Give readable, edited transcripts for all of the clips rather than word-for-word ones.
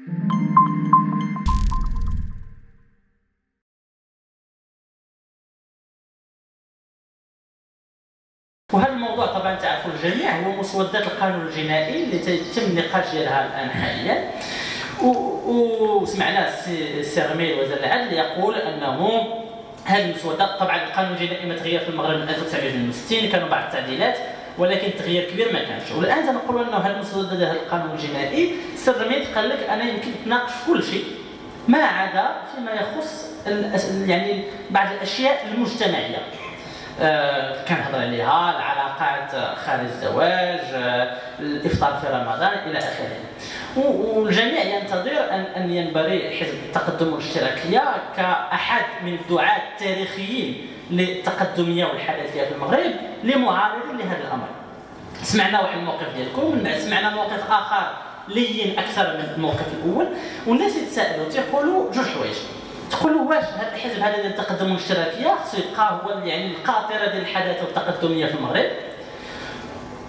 وهذا الموضوع طبعا تعرفوا الجميع هو مسودات القانون الجنائي اللي تم النقاش ديالها الان حاليا. وسمعنا السي رميل وزير العدل يقول انه هذه المسودات، طبعا القانون الجنائي ما تغير في المغرب من 1962، كانوا بعض التعديلات ولكن تغيير كبير ما كانش. والان تنقولوا انه هذه المسودات ديال القانون الجنائي السي رميل قال لك انا يمكن تناقش كل شيء ما عدا فيما يخص يعني بعض الاشياء المجتمعيه. كنهضر عليها العلاقات خارج الزواج، الافطار في رمضان الى اخره. والجميع ينتظر ان ينبري حزب التقدم والاشتراكيه كاحد من الدعاة التاريخيين للتقدميه والحداثيه في المغرب لمعارضين لهذا الامر. سمعنا واحد الموقف ديالكم، من بعد سمعنا موقف اخر لين اكثر من الموقف الاول، والناس يتساءلوا تيقولوا جوج حوايج. تقولوا واش هذا الحزب هذا ديال التقدم والاشتراكيه خصو يبقى هو يعني القاطره ديال الحداثه والتقدميه في المغرب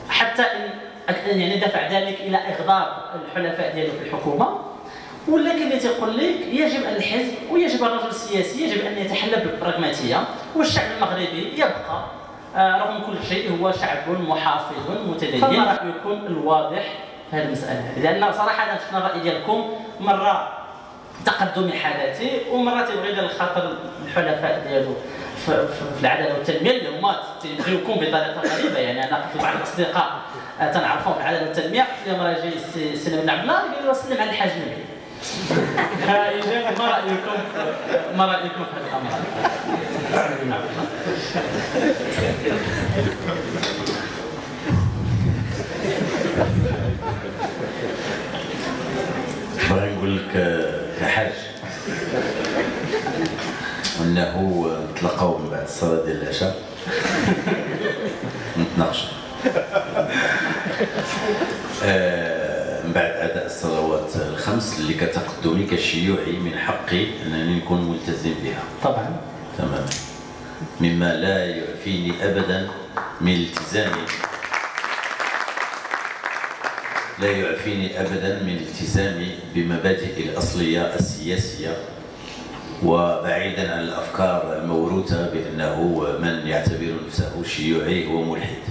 حتى ان يعني دفع ذلك الى اغضاب الحلفاء ديالو في الحكومه، ولا كاين اللي تيقول لك يجب ان الحزب ويجب الرجل السياسي يجب ان يتحلى بالبراغماتيه، والشعب المغربي يبقى رغم كل شيء هو شعب محافظ متدين. فما رايكم الواضح في هذه المساله؟ لان صراحه شفنا الراي ديالكم مره تقدمي حداثي ومرات يبغي ديال الخاطر الحلفاء ديالو في العداله والتنميه اللي هما تيجيوكم بطريقه غريبه. يعني انا قلت لبعض الاصدقاء تنعرفهم في العداله والتنميه، اليوم راه جاي السي بن عبد الله قال له سلم على الحاج نبيل. ما رايكم في هذا الامر؟ بن عبد الله. بغي نقول لك كحاج انه نتلاقاو من بعد الصلاه ديال العشاء نتناقشوا من بعد اداء الصلوات الخمس اللي كتقدمي كشيوعي من حقي انني نكون ملتزم بها طبعا تماما، مما لا يعفيني ابدا من التزامي من التزامي بمبادئ الأصلية السياسية، وبعيدا عن الأفكار الموروثة بأنه من يعتبر نفسه شيوعي هو ملحد.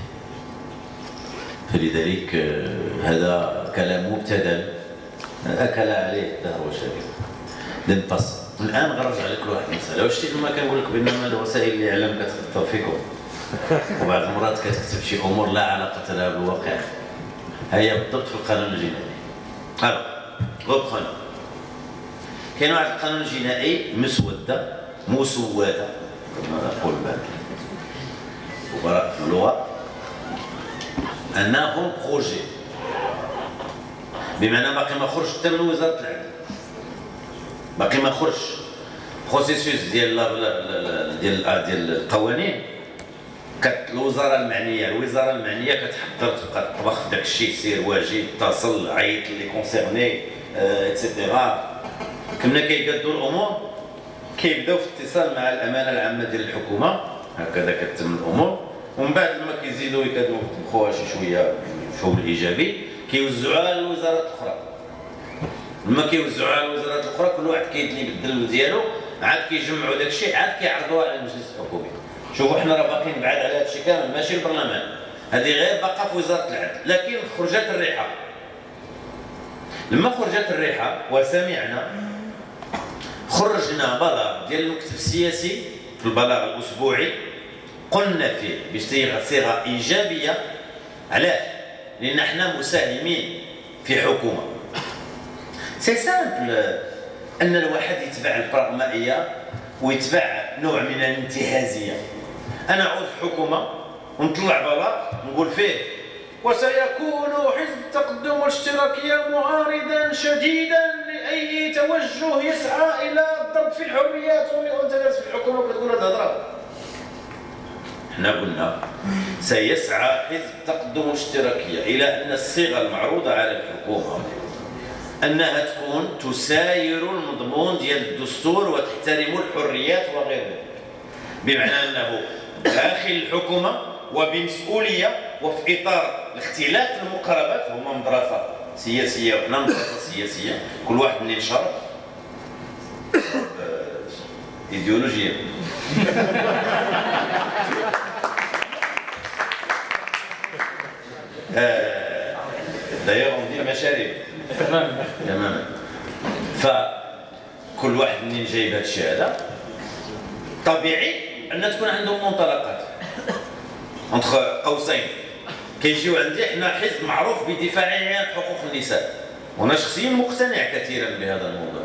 فلذلك هذا كلام مبتذل أكل عليه الدهر وشرب. نبص الآن غنرجع لك لواحد المسألة. واش شتي لما كنقول لك بأن وسائل الإعلام كتخطر فيكم وبعض المرات كتكتب شي أمور لا علاقة لها بالواقع، هي بالضبط في القانون الجنائي. الو غوبخون كاين واحد القانون الجنائي مسوده كما نقول بعد وبراء في اللغه انه بروجي، بمعنى باقي ما خرجش حتى من وزاره العدل، باقي ما خرجش بروسيسوس ديال القوانين. الوزاره المعنيه كتحضر تبقى تطبخ في داك الشيء، سير واجي اتصل عيط لي كونسيرني ايتترا. كنا كيقادوا الامور كيبداو في اتصال مع الامانه العامه ديال الحكومه، هكذا كتتم الامور، ومن بعد لما كيزيدوا يكادوا يطبخوها شي شويه بشغل ايجابي كيوزعوها على الوزارات الاخرى. لما كيوزعوها على الوزارات الاخرى كل واحد كيدلي بالدلو ديالو، عاد كيجمعوا داك الشيء عاد كيعرضوها على المجلس الحكومي. شوفوا حنا راه باقيين بعاد على هذا الشيء كامل، ماشي البرلمان، هذه غير باقا في وزاره العدل. لكن خرجت الريحه، لما خرجت الريحه وسمعنا خرجنا بلاغ ديال المكتب السياسي في البلاغ الاسبوعي قلنا فيه بصيغه ايجابيه. علاش؟ لان احنا مساهمين في حكومه. سي سامبل ان الواحد يتبع البراغمائيه ويتبع نوع من الانتهازيه. انا عود في حكومه ونطلع بلاغ نقول فيه وسيكون حزب التقدم والاشتراكيه معارضا شديدا لاي توجه يسعى الى الضرب في الحريات، وانت جالس في الحكومه وكتقول هذه الهضره. احنا قلنا سيسعى حزب التقدم والاشتراكيه الى ان الصيغه المعروضه على الحكومه انها تكون تساير المضمون ديال الدستور وتحترم الحريات وغيره، بمعنى انه داخل الحكومه وبمسؤوليه وفي اطار الاختلاف المقاربات هما مدرسه سياسيه وحنا مدرسه سياسيه، كل واحد منين شرب ايديولوجيه. دايوغ ندير مشاريع تماما. فكل واحد منين جايب هذا الشيء هذا طبيعي ان تكون عندهم منطلقات انتخ قوسين. كيجيو عندي حنا حزب معروف بدفاعه عن حقوق النساء، وانا شخصيا مقتنع كثيرا بهذا الموضوع،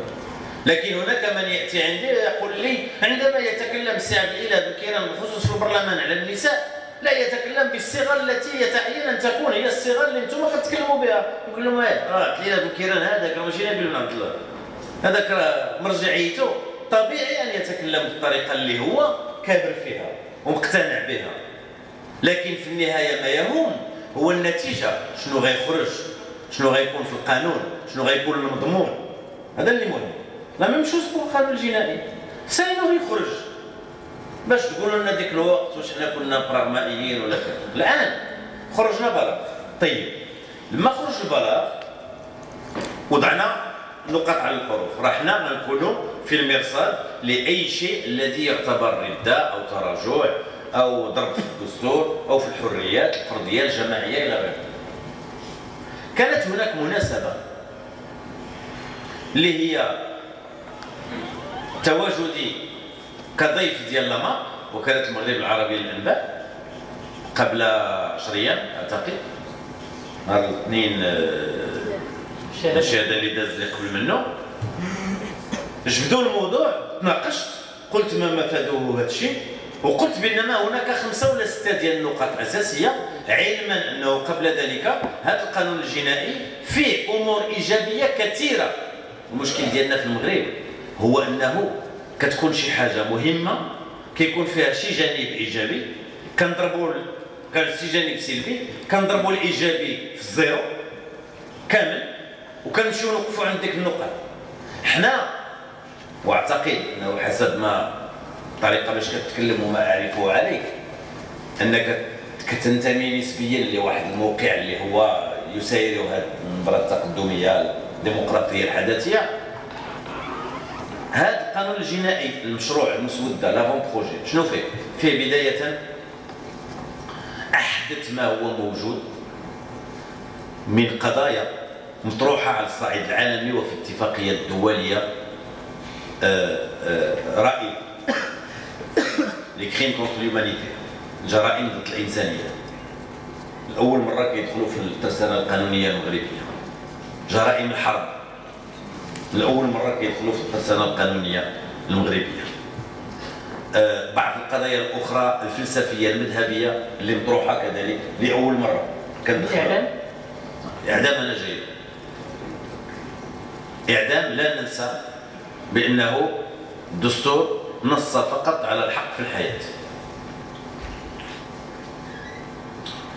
لكن هناك من ياتي عندي يقول لي عندما يتكلم السي عبد الاله بن كيران بخصوص في البرلمان على النساء لا يتكلم بالصيغه التي يتعين ان تكون هي الصيغه اللي انتم كتكلموا بها. نقول لهم الاله بن كيران هذاك راه ماشي نبيل بن عبد الله، هذاك راه مرجعيته طبيعي ان يتكلم بالطريقه اللي هو كابر فيها ومقتنع بها، لكن في النهايه ما يهم هو النتيجه، شنو غيخرج، شنو غيكون في القانون، شنو غيكون المضمون، هذا اللي مهم. لا ميم شوز في القانون الجنائي، ساينو يخرج باش تقولوا لنا ديك الوقت واش حنا كنا براغمائيين ولا كذا. الان خرجنا بلاغ، طيب لما خرج البلاغ وضعنا نقط على الحروف، رحنا نكونوا في المرصاد لاي شيء الذي يعتبر رده او تراجع او ضرب في الدستور او في الحريات الفرديه الجماعيه الى غيره. كانت هناك مناسبه اللي هي تواجدي كضيف ديال لما وكاله المغرب العربي للانباء قبل 10 ايام اعتقد، نهار الاثنين الشهاده اللي داز لي قبل منه، جبدوا الموضوع تناقشت، قلت ما مفاده هذا الشيء، وقلت بانما هناك 5 ولا 6 ديال النقاط اساسيه، علما انه قبل ذلك هذا القانون الجنائي فيه امور ايجابيه كثيره. المشكل ديالنا في المغرب هو انه كتكون شي حاجه مهمه كيكون فيها شي جانب ايجابي كنضربوا، كان شي جانب سلبي كنضربوا الايجابي في الزيرو كامل وكنمشيو نوقفوا عند ديك النقط. حنا واعتقد انه حسب ما الطريقه باش كتكلم وما اعرفه عليك انك كتنتمي نسبيا لواحد الموقع اللي هو يسير هذه النظره التقدميه الديمقراطيه الحداثيه. هذا القانون الجنائي المشروع المسوده لافون بروجي شنو فيه؟ فيه بدايه احدث ما هو موجود من قضايا مطروحه على الصعيد العالمي وفي الاتفاقيات الدوليه، رأي لي كريم كونتر لومانيتي، الجرائم ضد الانسانيه، لاول مره كيدخلوا في الترسانه القانونيه المغربيه. جرائم الحرب لاول مره كيدخلوا في الترسانه القانونيه المغربيه. بعض القضايا الاخرى الفلسفيه المذهبيه اللي مطروحه كذلك لاول مره كندخلوا. اعدام انا جاي اعدام، لا ننسى بانه الدستور نص فقط على الحق في الحياه،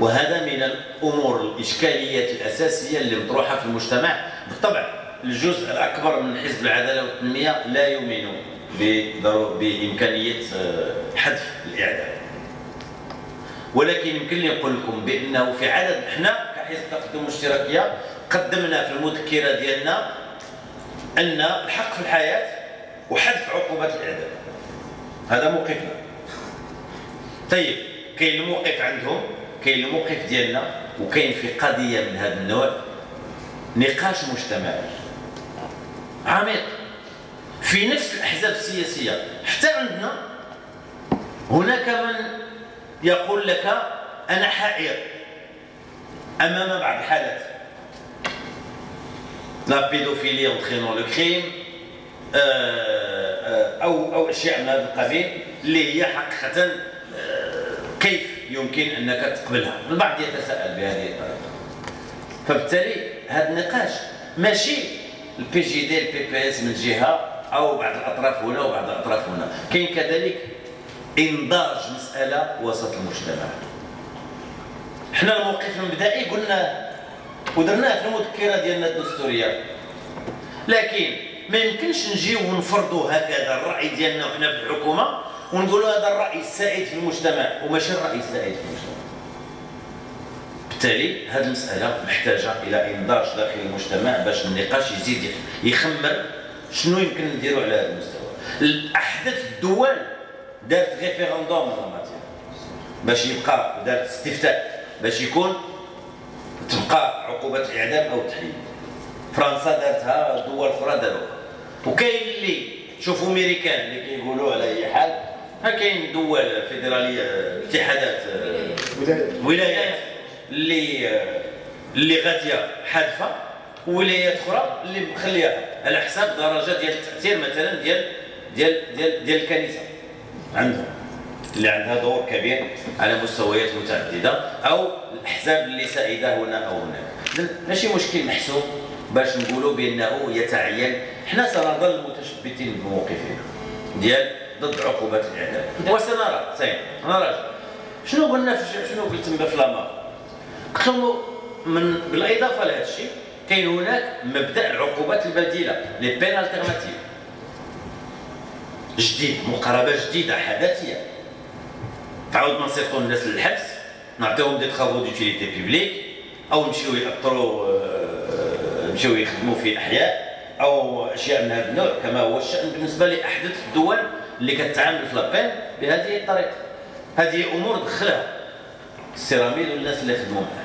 وهذا من الامور الاشكاليات الاساسيه اللي مطروحه في المجتمع. بالطبع الجزء الاكبر من حزب العداله والتنميه لا يؤمن بامكانيه حذف الاعدام، ولكن يمكن لي نقول لكم بانه في عدد، احنا كحزب تقدم الاشتراكيه قدمنا في المذكره ديالنا ان الحق في الحياه وحذف عقوبات الاعدام، هذا موقفنا. طيب كاين الموقف عندهم، كاين الموقف ديالنا، وكاين في قضيه من هذا النوع نقاش مجتمعي عميق في نفس الاحزاب السياسيه. حتى عندنا هناك من يقول لك انا حائر امام بعض الحالات، لا بيدوفيلي اونترينون لو كريم او اشياء من هذا القبيل اللي هي حقيقه كيف يمكن انك تقبلها؟ البعض يتساءل بهذه الطريقه. فبالتالي هذا النقاش ماشي البي جي دي البي بي اس من جهه او بعض الاطراف هنا وبعض الاطراف هنا، كاين كذلك انضاج مساله وسط المجتمع. حنا الموقف المبدئي قلنا ودرناه في المذكره ديالنا الدستوريه، لكن ما يمكنش نجيو ونفرضوا هكذا الراي ديالنا وحنا في الحكومه ونقولوا هذا الراي السائد في المجتمع وماشي الراي السائد في المجتمع. بالتالي هذه المساله محتاجه الى انضاج داخل المجتمع باش النقاش يزيد يخمر شنو يمكن نديروا على هذا المستوى. احدث الدول دارت ريفيروندوم ماتير باش يبقى، دارت استفتاء باش يكون تبقى عقوبه الاعدام او التحريم. فرنسا دارتها، دول اخرى داروها. وكاين اللي تشوفوا امريكان اللي كيقولوا على اي حال، ها كاين دول فيدراليه، اتحادات ولايات اللي غاديه حادثه، وولايات اخرى اللي مخليها على حساب درجه ديال التاثير مثلا ديال الكنيسه عندهم، اللي عندها دور كبير على مستويات متعدده، او الاحزاب اللي سائده هنا او هناك. ماشي مشكل محسوب باش نقولوا بانه يتعين. حنا سنظل متشبتين بموقفنا ديال ضد عقوبات الاعدام، وسنرى نراجع شنو قلنا شنو قلت في لامار. قلت لهم بالاضافه لهذا الشيء كاين هناك مبدا العقوبات البديله، لي بين التيرناتيف جديد، مقاربه جديده حداثيه. تعاود ما نصيفطوا الناس للحبس، نعطيهم دي ترافو دوتيليتي بيبليك، او يمشيو يأطروا، يمشيو يخدموا في احياء او اشياء من هذا النوع، كما هو الشان بالنسبه لاحدث الدول اللي كتعامل في لابين بهذه الطريقه. هذه امور دخلها السيراميد والناس اللي خدموا معها.